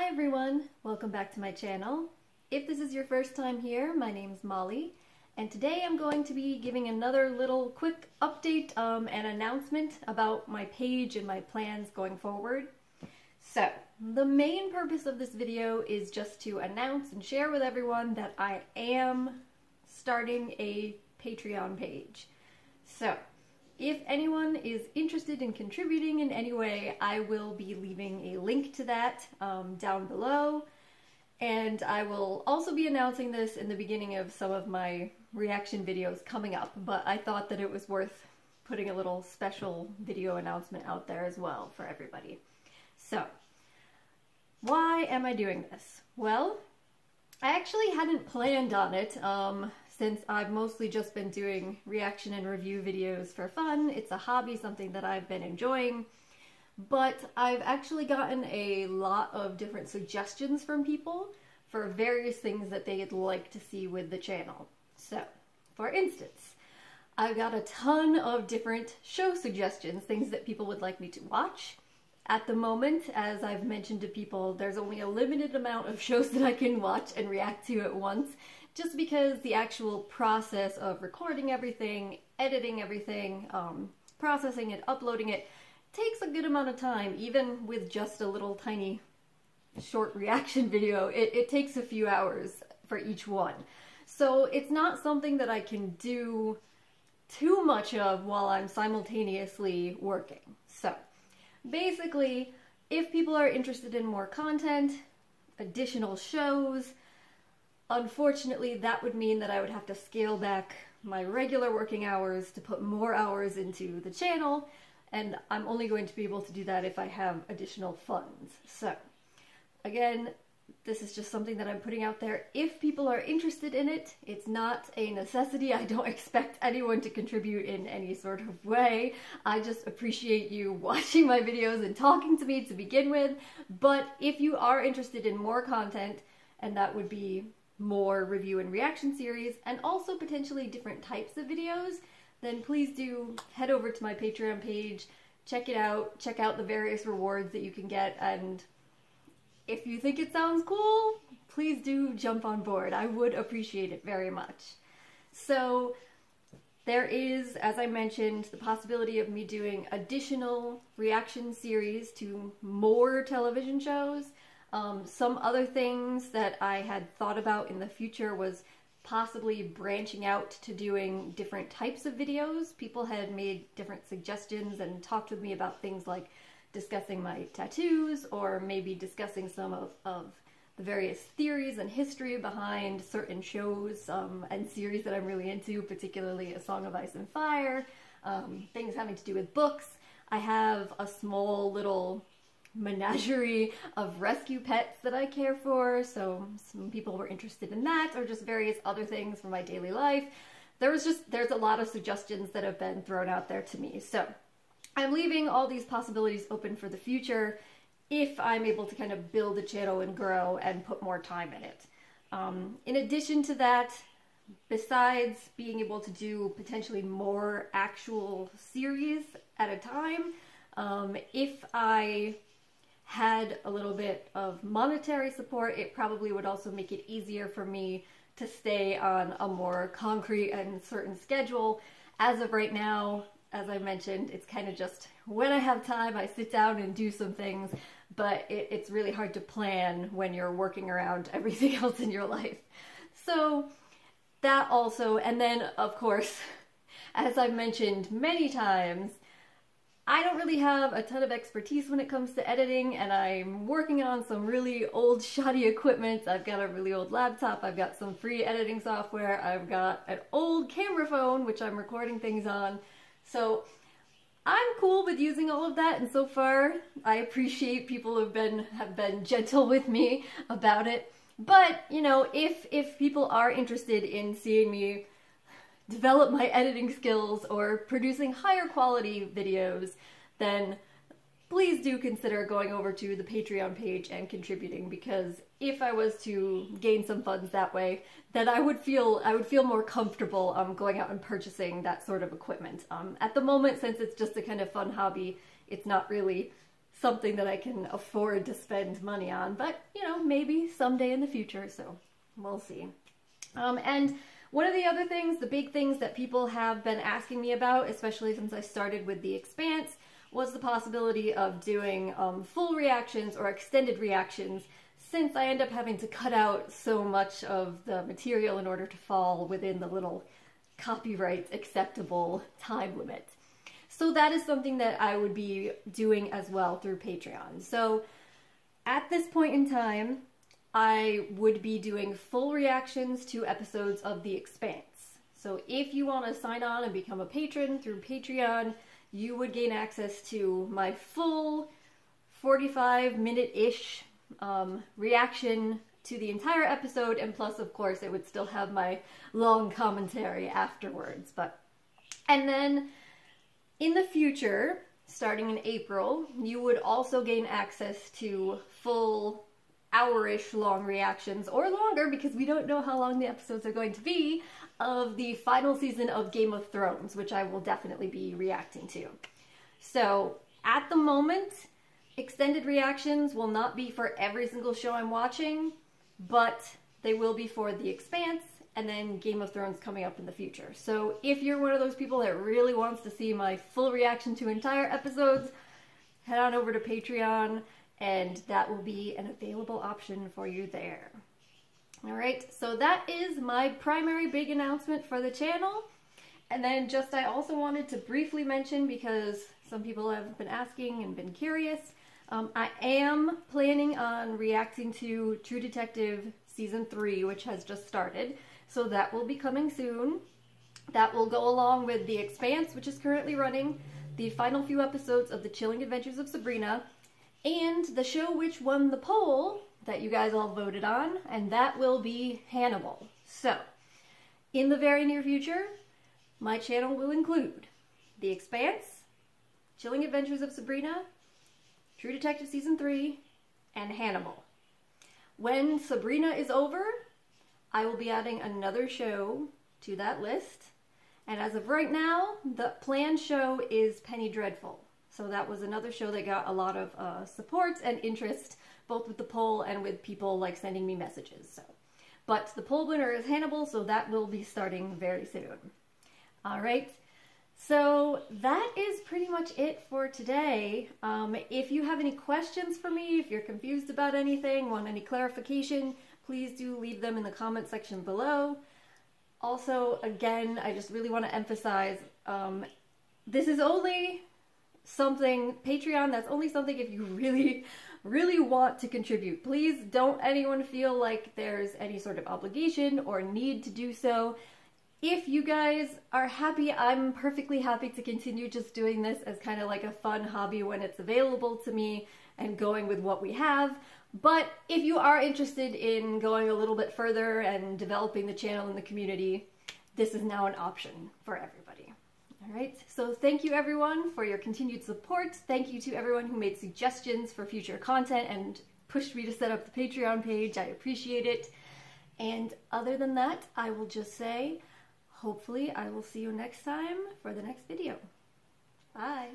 Hi everyone, welcome back to my channel. If this is your first time here, my name's Molly, and today I'm going to be giving another little quick update and announcement about my page and my plans going forward. So, the main purpose of this video is just to announce and share with everyone that I am starting a Patreon page. So, if anyone is interested in contributing in any way, I will be leaving a link to that down below. And I will also be announcing this in the beginning of some of my reaction videos coming up, but I thought that it was worth putting a little special video announcement out there as well for everybody. So, why am I doing this? Well, I actually hadn't planned on it. Since I've mostly just been doing reaction and review videos for fun. It's a hobby, something that I've been enjoying, but I've actually gotten a lot of different suggestions from people for various things that they'd like to see with the channel. So, for instance, I've got a ton of different show suggestions, things that people would like me to watch. At the moment, as I've mentioned to people, there's only a limited amount of shows that I can watch and react to at once, just because the actual process of recording everything, editing everything, processing it, uploading it, takes a good amount of time. Even with just a little tiny short reaction video, it takes a few hours for each one. So it's not something that I can do too much of while I'm simultaneously working. So basically, if people are interested in more content, additional shows, unfortunately, that would mean that I would have to scale back my regular working hours to put more hours into the channel, and I'm only going to be able to do that if I have additional funds. So, again, this is just something that I'm putting out there. If people are interested in it, it's not a necessity. I don't expect anyone to contribute in any sort of way. I just appreciate you watching my videos and talking to me to begin with. But if you are interested in more content, and that would be more review and reaction series, and also potentially different types of videos, then please do head over to my Patreon page, check it out, check out the various rewards that you can get, and if you think it sounds cool, please do jump on board. I would appreciate it very much. So there is, as I mentioned, the possibility of me doing additional reaction series to more television shows. Some other things that I had thought about in the future was possibly branching out to doing different types of videos. People had made different suggestions and talked with me about things like discussing my tattoos, or maybe discussing some of the various theories and history behind certain shows and series that I'm really into, particularly A Song of Ice and Fire, things having to do with books. I have a small little menagerie of rescue pets that I care for, so some people were interested in that, or just various other things from my daily life. There's a lot of suggestions that have been thrown out there to me, so I'm leaving all these possibilities open for the future if I'm able to kind of build a channel and grow and put more time in it. In addition to that, besides being able to do potentially more actual series at a time, if I had a little bit of monetary support, it probably would also make it easier for me to stay on a more concrete and certain schedule. As of right now, as I mentioned, it's kind of just when I have time, I sit down and do some things, but it's really hard to plan when you're working around everything else in your life. So that also, and then of course, as I've mentioned many times, I don't really have a ton of expertise when it comes to editing, and I'm working on some really old shoddy equipment. I've got a really old laptop, I've got some free editing software, I've got an old camera phone which I'm recording things on. So I'm cool with using all of that, and so far I appreciate people have been gentle with me about it. But, you know, if people are interested in seeing me develop my editing skills or producing higher quality videos, then please do consider going over to the Patreon page and contributing, because if I was to gain some funds that way, then I would feel more comfortable going out and purchasing that sort of equipment. At the moment, since it's just a kind of fun hobby, it's not really something that I can afford to spend money on, but you know, maybe someday in the future, so we'll see. And one of the other things, the big things that people have been asking me about, especially since I started with The Expanse, was the possibility of doing full reactions or extended reactions, since I end up having to cut out so much of the material in order to fall within the little copyright acceptable time limit. So that is something that I would be doing as well through Patreon. So at this point in time, I would be doing full reactions to episodes of The Expanse. So if you want to sign on and become a patron through Patreon, you would gain access to my full 45-minute-ish reaction to the entire episode, and plus, of course, it would still have my long commentary afterwards. And then in the future, starting in April, you would also gain access to full hour-ish long reactions, or longer, because we don't know how long the episodes are going to be, of the final season of Game of Thrones, which I will definitely be reacting to. So at the moment, extended reactions will not be for every single show I'm watching, but they will be for The Expanse and then Game of Thrones coming up in the future. So if you're one of those people that really wants to see my full reaction to entire episodes, head on over to Patreon, and that will be an available option for you there. Alright, so that is my primary big announcement for the channel. And then just I also wanted to briefly mention, because some people have been asking and been curious, I am planning on reacting to True Detective Season 3, which has just started. So that will be coming soon. That will go along with The Expanse, which is currently running, the final few episodes of The Chilling Adventures of Sabrina, and the show which won the poll that you guys all voted on, and that will be Hannibal. So, in the very near future, my channel will include The Expanse, Chilling Adventures of Sabrina, True Detective Season 3, and Hannibal. When Sabrina is over, I will be adding another show to that list, and as of right now, the planned show is Penny Dreadful. So that was another show that got a lot of support and interest, both with the poll and with people like sending me messages. So, but the poll winner is Hannibal, so that will be starting very soon. All right, so that is pretty much it for today. If you have any questions for me, if you're confused about anything, want any clarification, please do leave them in the comment section below. Also, again, I just really want to emphasize, this is only something, Patreon, that's only something if you really want to contribute. Please don't anyone feel like there's any sort of obligation or need to do so. If you guys are happy, I'm perfectly happy to continue just doing this as kind of like a fun hobby when it's available to me and going with what we have. But if you are interested in going a little bit further and developing the channel and the community, this is now an option for everybody. All right, so thank you everyone for your continued support. Thank you to everyone who made suggestions for future content and pushed me to set up the Patreon page. I appreciate it. And other than that, I will just say, hopefully I will see you next time for the next video. Bye.